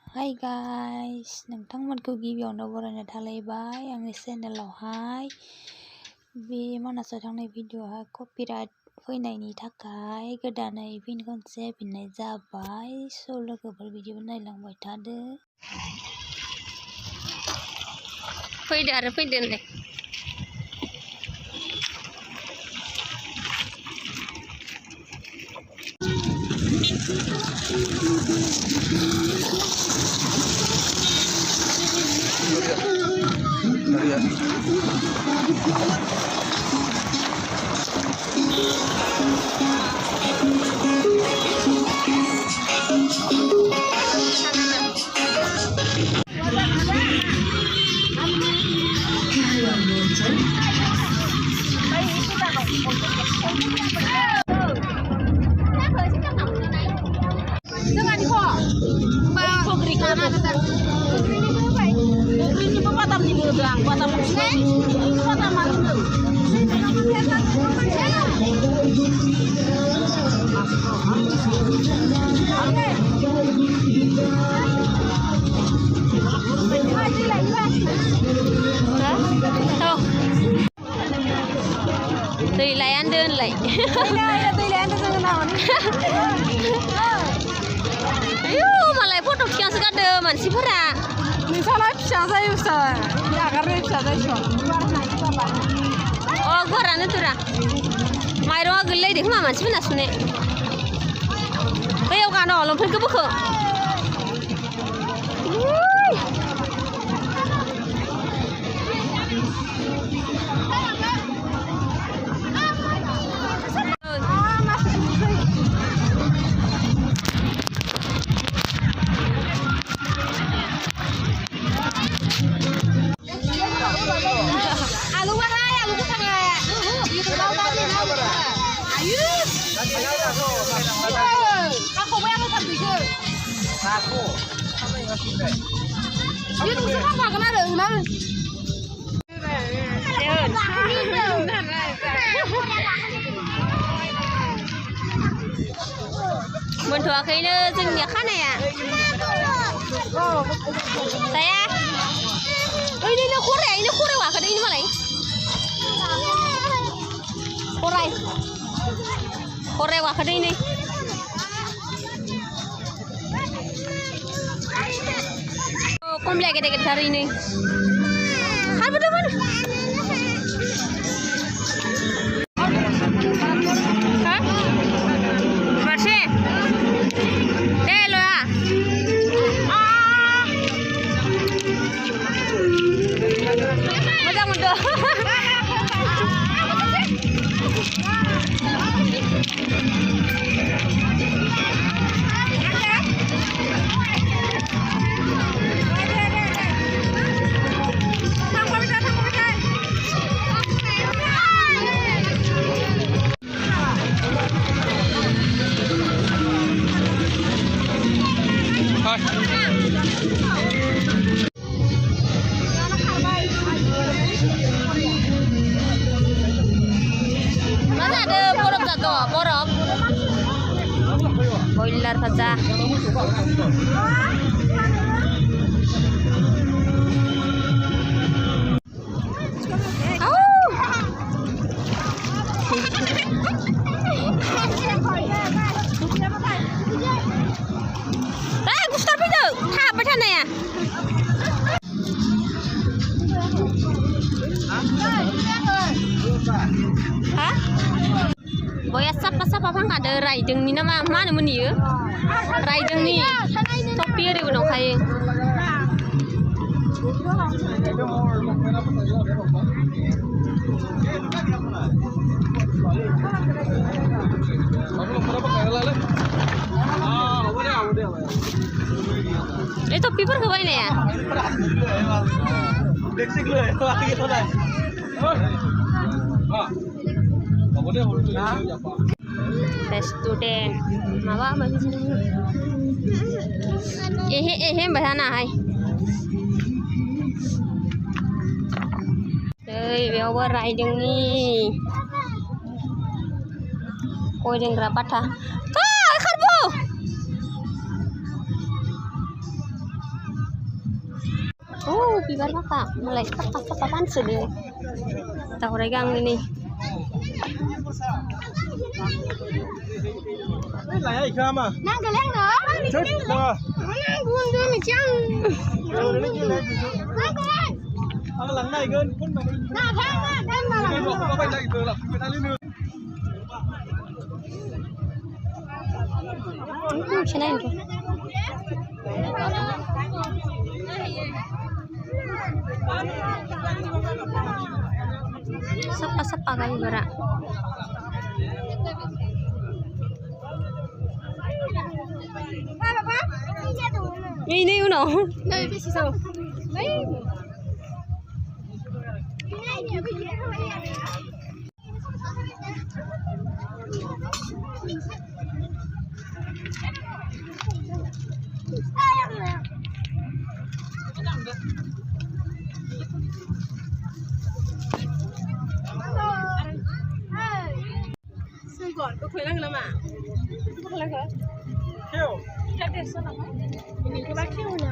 Hai guys, नोंथांमोनखौ गिबियावनो बरायना थालायबाय आंनि चेनेलावहाय बे मानासाव थांनाय भिडिअ'आ कपिराइट फैनायनि थाखाय गोदानै फिन खनसे फिननाय जाबाय। स' लोगोफोर भिडिअ नायलांबाय थादो। फैदो आरो फैदो होनलाय। Tùy lại ăn đơn lại. Tùy lại ăn đơn nào mà lại foto kian sekadar man si pura. Misalnya bisa saya bisa, ya karena bisa saya cuma. Oh, gua rana tu ra. Mai ro gelai deh mama si puna sune. Kau kan orang pun kebuka. Mentuakannya jengnya kan ya? Saya? Oh ini kure wah kada ini malai. Kure wah kada ini. Oh komplek gede-gede hari ini. Kan betul mana? Hah? Masih? Mana ada porok jatuh, porok. Boiler pecah. Gustar pintu, apa sana ya? Hah? Boya sapa bang ada riding ni nama mana muni ya? Riding ni topi ada gunung kaya. Topi per kawan ya? Student, mawa masih sini. Bahana hai. Bawa riding ni. Kau yang berapa dah? Kau karbo. bibar maka mulai apa-apaan sedih. Tahu regang ini. Lại ai cơ mà? Nang cái leng nữa. Chết rồi. Nang buồn đưa mày chăng. Rồi nó kia này. Nang cái leng. Ang lần này gần quân mà. Nang thang thêm mà Cái bộ có bệnh lại từ là người ta lên nữa. Thế này rồi. Sapa kali bara. Ini uno. Đây cái gì sao? Đấy. Xong còn có khởi lăng lắm à? Có khởi lăng hả? Kêu. Ini ke bakal mana?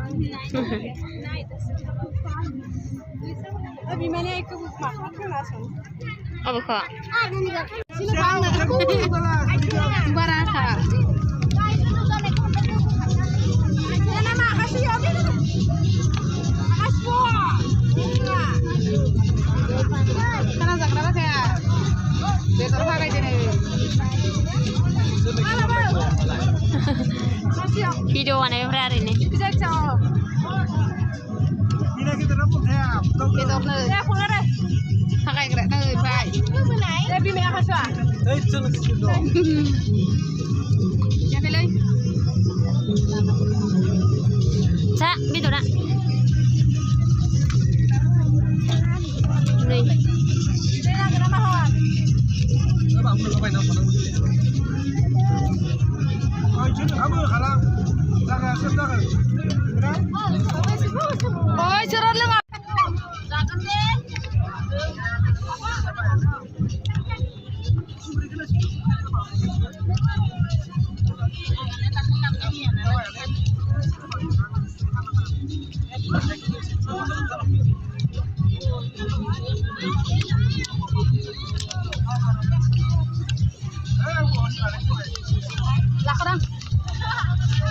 Abi mana ikut buka? Apa langsung? Apa kok? Sila bang na aku. Barata. Yana makasih ya. Makasih po. Kana zakraba kaya. Betul pakai jadi. Video này ra rồi nè. Bisa cakap. Đi đây kita dapat ya. Betul nih. Ya pulang deh. Pakai gerak nih, Pak. Lebih banyak apa? Đây chân cái gì đó. Ya pilih. Sa, gitu nak. Nih. Kenapa kawan? Nó bảo không có bệnh đâu mà nó. Ôi chứ không được khả năng. Ra xếp ra rồi. Ôi, curhat lu nggak? Lakarang.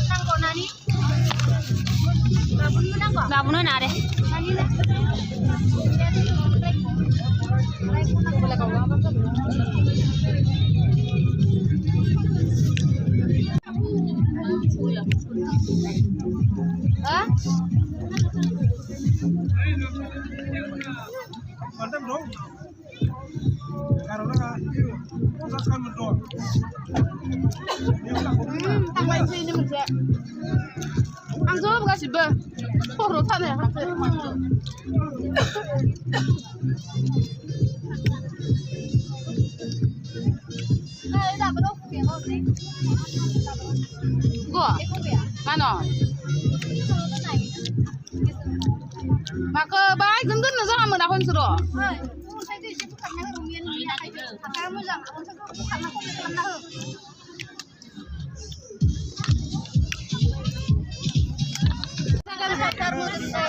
Nang kau nani? Gak bunuh nak deh. Hah? Mantap dong. Karena kan, proses kan betul. Tambah sini mesti. Ang jawab bukan sih bah. Poro tanah. Gua? Mana? Maka baik gendut nasa kamu dah kon suruh.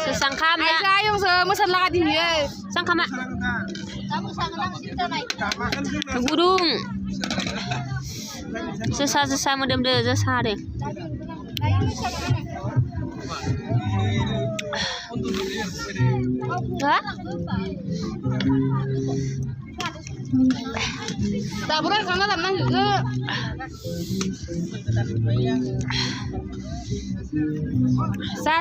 Sesangkam Ay ya. sayang semesan lakat ini ya. Sangkam mak. Makan juga. Burung. Sesa medem deh, sesa deh. Hah? Tak boleh karena tenang juga. Sa.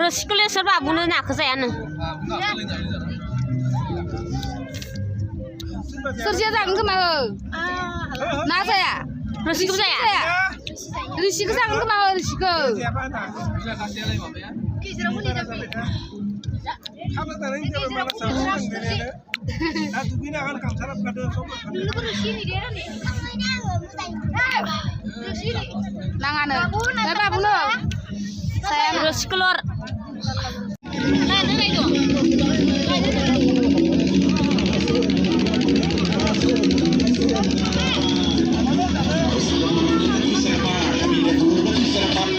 Resikulah serba bunuh nak kesayangan. Sersia sang ke mana? Nah saya. Resiko saya. Risiko sang ke mana risiko? Siapa nak? Bila kasih lagi apa ya? Kamu tadi yang mana sama dengan aku bina kan kamu sarap kada sobat. Nangan. Berapa bunuh? Saya terus keluar. Nah, ini itu. Kami dah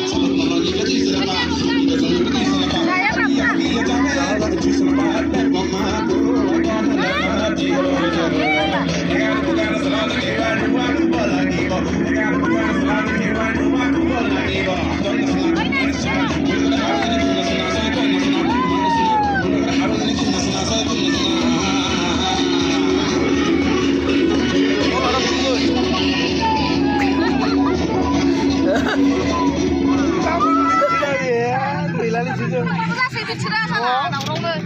itu cerah sana, nongkrong deh.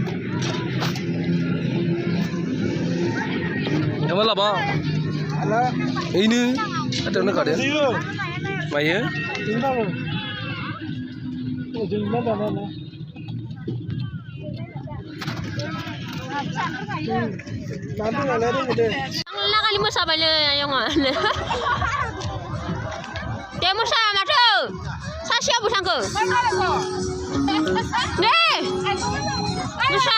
Yang mana bang? Alah, Ini ada nak ada. dia. Maya? Tinggal. Oh, tinggal dah mana? Nanti nggak lari gede. Lah kali musa bale ayo ngan. Dia musa matu. Sa siap busang ke? Deh. Musa.